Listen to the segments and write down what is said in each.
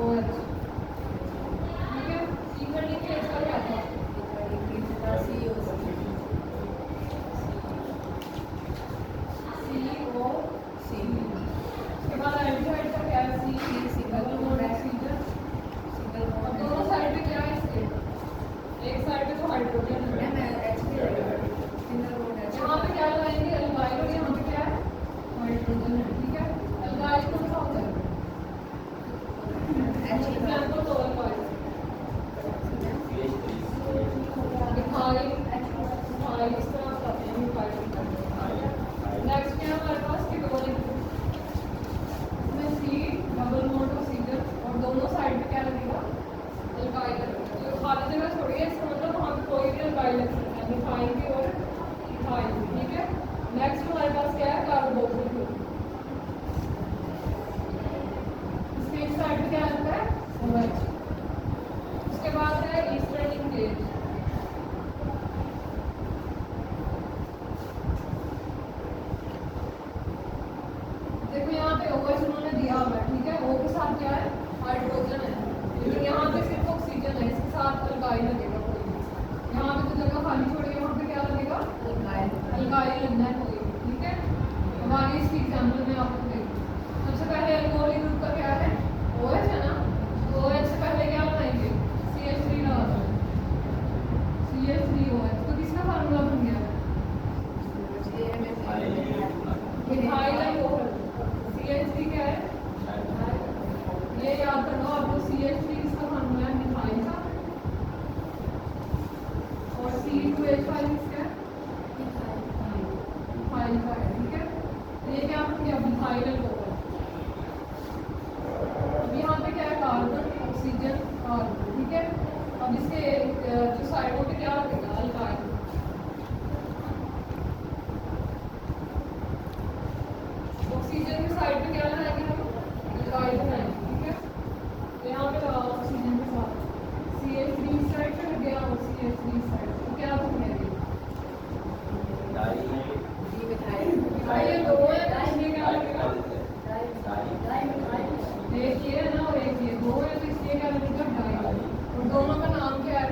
OH, ठीक है। Ether linkage का क्या था? COC। उसके बाद एल्डिहाइड का क्या है? C सिंगल बॉन्ड ऑक्सीजन, और दोनों साइड पे क्या है इसके? एक साइड पे तो हाइड्रोजन है, यहाँ पे क्या लगाएंगे? एल्गाइल, और यहाँ पे क्या है? हाइड्रोजन है, ठीक है। एल्गाइल कौन सा होता है? एग्जाम्पल तो एल्गाइल मिथाइल, मिथाइल इस तरह बताते हैं मिथाइल। नेक्स्ट क्या है हमारे पास? कीटोनिक ग्रुप, इसमें C डबल बॉन्ड ऑक्सीजन, और दोनों साइड पे क्या लगेगा? एल्गाइल लगेगा। तो खाली जगह छोड़िए, इसका मतलब वहाँ पे कोई भी एल्गाइल लग सकता है, मिथाइल की और इथाइल, ठीक है। नेक्स्ट हमारे पास क्या है? कार्बोक्सिल ग्रुप, इसके एक साइड पे क्या लगता है? OH। उसके बाद है ईस्टर्न लिंकेज, देखो यहाँ पे OH उन्होंने दिया हुआ है, ठीक है। O के साथ क्या है? हाइड्रोजन है, लेकिन यहाँ पे सिर्फ ऑक्सीजन है, इसके साथ एल्गाइल लगेगा कोई भी। यहाँ पे तो जगह खाली छोड़ी है, वहाँ पे क्या लगेगा? एल्गाइल लगना है कोई भी, ठीक है। अब आगे इसकी एग्जाम्पल में आपको देखिए। सबसे पहले अल्कोहलिक ग्रुप का क्या है? OH है ना, तो OH से पहले क्या बनाएंगे? CH3 लगा दो, CH3OH। तो किसका फार्मूला बन गया? Methyl alcohol. CH3 क्या है? ये याद करना आपको, CH3 इसका फार्मूला है मिथाइल का, और C2H5 इसका है मिथाइल का है, ठीक है। तो ये क्या बन गया? Methyl alcohol. अब यहाँ पे क्या है? कार्बन, ऑक्सीजन, कार्बन, ठीक है। अब इसके जो साइडों पे क्या लगेगा? अल्काइल। ऑक्सीजन के साइड पे क्या लगाएंगे हम? एल्काइल बनाएंगे, ठीक है। तो यहाँ पे लगा ऑक्सीजन के साथ CH3 इस साइड पे लग गया, और CH3 इस साइड पे, तो क्या बन गया? ये दो है, इसमें क्या लगेगा? एक ये है ना, और एक ये, दो है, तो इसलिए क्या लगेगा? डाई। और दोनों का नाम क्या है?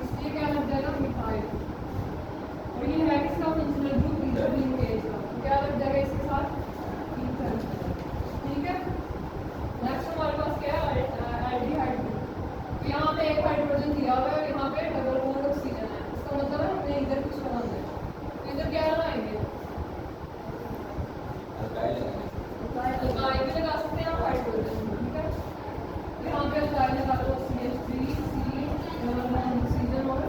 इसलिए क्या लग जाएगा? मिथाइल। और ये है किसका फंक्शनल ग्रुप? ईथर लिंकेज का, तो क्या लग जाएगा इसके साथ? ईथर, ठीक है। नेक्स्ट हमारे पास क्या है? Aldehyde group. यहाँ पे एक हाइड्रोजन दिया हुआ है, और यहाँ पे डबल बॉन्ड ऑक्सीजन है, इसका मतलब है हमने इधर कुछ लगाना है, तो इधर क्या लगाएंगे? एल्काइल भी लगा सकते हैं आप, हाइड्रोजन, ठीक है। यहाँ पे एल्काइल लगा दो, CH3 C double bond oxygen और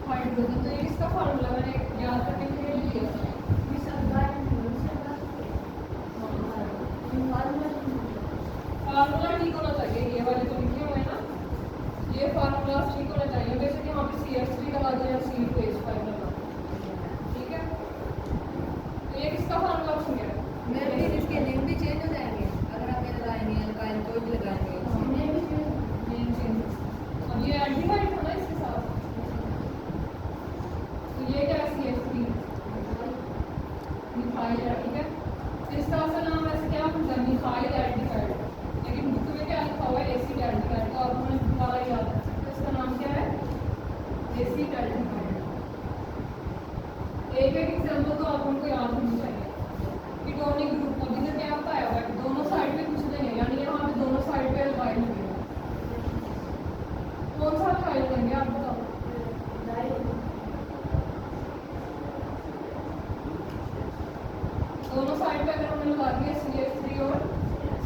हाइड्रोजन। तो ये इसका फार्मूला मैंने याद करने के लिए लिया था। फार्मूला ठीक होना चाहिए, ये वाले तो लिखे हुए हैं ना, ये फार्मूला ठीक होना चाहिए। बेशक यहाँ पे CH3 लगा दो या C2H5 लगा दो, ठीक है। तो ये किसका फार्मूला बन गया? इसके नेम भी चेंज हो जाएंगे अगर आप ये लगाएंगे, अल्काइल कोई भी लगाएंगे। अब ये एल्डिहाइड था ना इसके साथ, तो ये क्या है? CH3 मिथाइल है, ठीक है। इसका असल नाम वैसे क्या होता है? मिथाइल एल्डिहाइड, लेकिन बुक में क्या लिखा हुआ है? Acid aldehyde. तो आप हमें दोबारा याद रख सकते हैं, इसका नाम क्या है? Acid aldehyde. एक एक एग्जाम्पल तो आप उनको याद होनी चाहिए। कीटोनिक ग्रुप, अब इधर क्या बताया हुआ है? दोनों साइड पे कुछ नहीं है, यानी यहाँ पे दोनों साइड पे एल्काइल लगेगा। कौन सा एल्काइल लेंगे आप बताओ? दोनों साइड पे अगर हमने लगा दिया CH3 और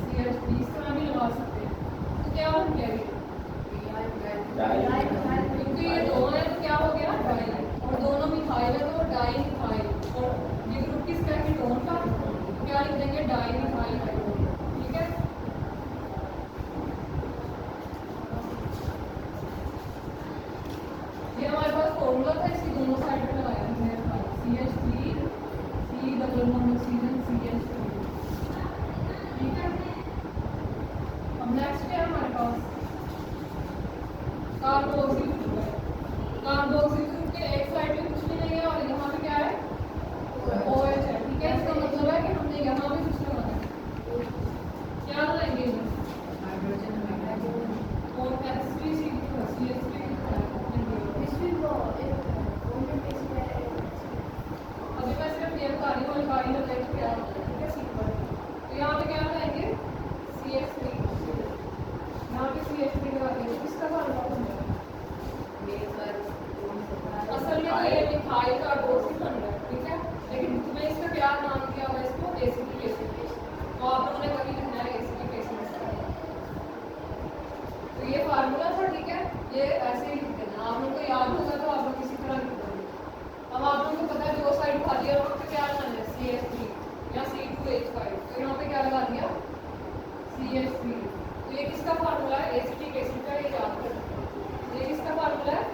CH3, इस तरह भी लगा सकते हैं, तो क्या बन गया? क्योंकि ये दो है तो क्या हो गया? डाई। और दोनों मिथाइल है तो डाई मिथाइल। और ये ग्रुप किसका है? कीटोन का, तो क्या लिख देंगे? डाई मिथाइल हाइड्रोजन, ठीक है। ये हमारे पास फॉर्मूला था, इसकी दोनों साइड पे लगाया हमने, CH3 C double bond oxygen CH3, ठीक है। अब नेक्स्ट क्या है हमारे पास? कार्बोक्सिल ग्रुप है। कार्बोक्सिल ग्रुप के एक साइड पे कुछ भी नहीं है, और यहाँ पे क्या है? OH है, ठीक है। इसका मतलब है कि हमने यहाँ पे कुछ लगाना है, क्या लगाएंगे? हाइड्रोजन बता रही हूँ अल्काइल हाइड्राइड क्या होता है, ठीक है, सिंपल। तो यहाँ पे क्या लगाएंगे CH3, यहाँ पे CH3 लगा देंगे, किसका फार्मूला बन जाएगा? असल में तो ये मिथाइल कार्बोक्सिल बन रहा है, ठीक है, लेकिन तुम्हें इसका क्या नाम दिया हुआ है, इसको एसिटिक एसिड, तो आप लोगों ने कभी लिखना है एसिटिक एसिड। तो ये फार्मूला था, ठीक है, ये ऐसे ही लिख देना, आप लोगों को याद होगा तो आप लोग इसी तरह लिख दोगे। अब आप लोगों को पता है दो साइड खाली है, वहाँ पे क्या लगाना है CH3 या C2H5, तो यहाँ पे क्या लगा दिया CH3। तो ये किसका फार्मूला है? एसिटिक एसिड का, ये याद कर सकते हो। ये किसका फार्मूला है?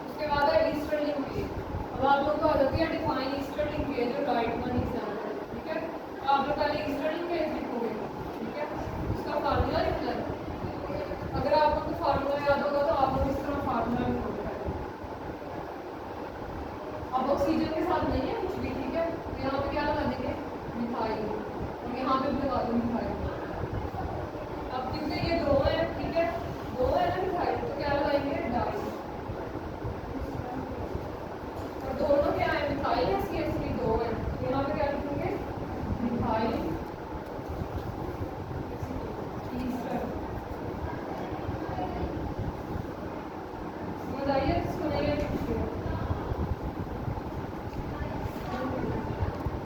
उसके बाद है ईस्टर लिंकेज। अब आप लोगों को आ जाती है डिफाइन ईस्टर लिंकेज, जो राइट वन एग्जाम्पल, ठीक है। तो आप लोग पहले ईस्टर लिंकेज लिखोगे, ठीक है, उसका फार्मूला लिखना है। अगर आप लोग को फार्मूला याद होगा तो आप लोग इस तरह फार्मूला लिखोगे। अब ऑक्सीजन के साथ नहीं है कुछ भी, ठीक है, तो यहाँ पे क्या लगा देंगे मिथाइल, और यहाँ पे भी लगा दो मिथाइल।